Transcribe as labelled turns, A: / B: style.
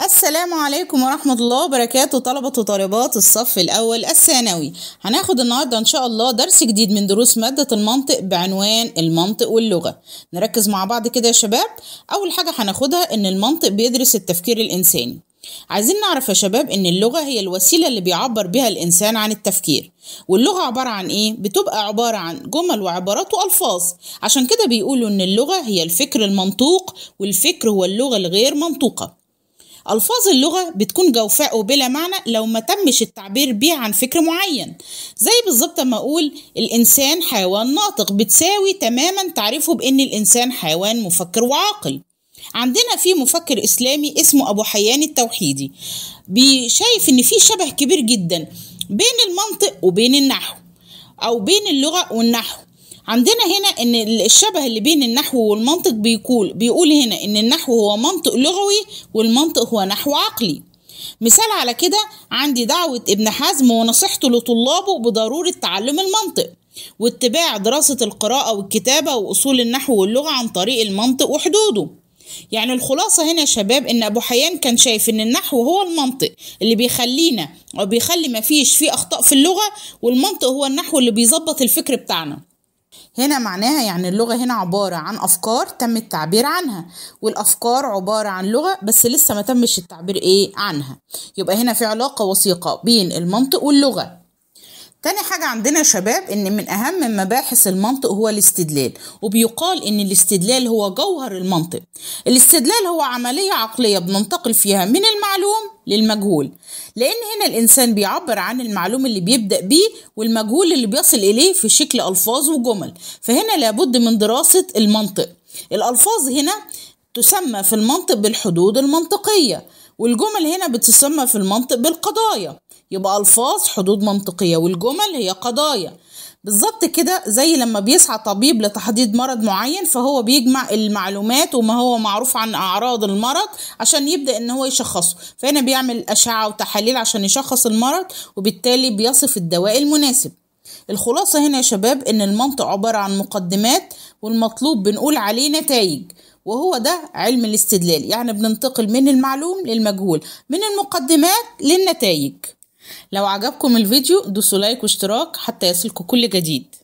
A: السلام عليكم ورحمة الله وبركاته، طلبة وطالبات الصف الأول الثانوي. هناخد النهاردة إن شاء الله درس جديد من دروس مادة المنطق بعنوان المنطق واللغة. نركز مع بعض كده يا شباب. أول حاجة هناخدها إن المنطق بيدرس التفكير الإنساني. عايزين نعرف يا شباب إن اللغة هي الوسيلة اللي بيعبر بها الإنسان عن التفكير. واللغة عبارة عن إيه؟ بتبقى عبارة عن جمل وعبارات وألفاظ. عشان كده بيقولوا إن اللغة هي الفكر المنطوق، والفكر هو اللغة الغير منطوقة. ألفاظ اللغة بتكون جوفاء وبلا معنى لو ما تمش التعبير بيه عن فكر معين. زي بالظبط ما أقول الإنسان حيوان ناطق، بتساوي تماما تعريفه بأن الإنسان حيوان مفكر وعاقل. عندنا في مفكر إسلامي اسمه أبو حيان التوحيدي، شايف إن في شبه كبير جدا بين المنطق وبين النحو، أو بين اللغة والنحو. عندنا هنا ان الشبه اللي بين النحو والمنطق بيقول هنا ان النحو هو منطق لغوي والمنطق هو نحو عقلي. مثال على كده عندي دعوة ابن حزم ونصيحته لطلابه بضرورة تعلم المنطق واتباع دراسة القراءة والكتابة وأصول النحو واللغة عن طريق المنطق وحدوده. يعني الخلاصة هنا يا شباب ان ابو حيان كان شايف ان النحو هو المنطق اللي بيخلينا او بيخلي مفيش فيه اخطاء في اللغة، والمنطق هو النحو اللي بيظبط الفكر بتاعنا. هنا معناها يعني اللغة هنا عبارة عن أفكار تم التعبير عنها، والأفكار عبارة عن لغة بس لسه ما تمش التعبير عنها. يبقى هنا في علاقة وثيقة بين المنطق واللغة. تاني حاجة عندنا يا شباب إن من أهم مباحث المنطق هو الاستدلال، وبيقال إن الاستدلال هو جوهر المنطق. الاستدلال هو عملية عقلية بننتقل فيها من المعلوم للمجهول، لأن هنا الإنسان بيعبر عن المعلوم اللي بيبدأ بيه والمجهول اللي بيصل إليه في شكل ألفاظ وجمل. فهنا لابد من دراسة المنطق. الألفاظ هنا تسمى في المنطق بالحدود المنطقية، والجمل هنا بتسمى في المنطق بالقضايا. يبقى ألفاظ حدود منطقية، والجمل هي قضايا. بالظبط كده زي لما بيسعى طبيب لتحديد مرض معين، فهو بيجمع المعلومات وما هو معروف عن أعراض المرض عشان يبدأ إن هو يشخصه. فهنا بيعمل أشعة وتحاليل عشان يشخص المرض، وبالتالي بيصف الدواء المناسب. الخلاصة هنا يا شباب إن المنطق عبارة عن مقدمات، والمطلوب بنقول عليه نتائج، وهو ده علم الاستدلال. يعني بننتقل من المعلوم للمجهول، من المقدمات للنتائج. لو عجبكم الفيديو دوسوا لايك واشتراك حتى يصلكم كل جديد.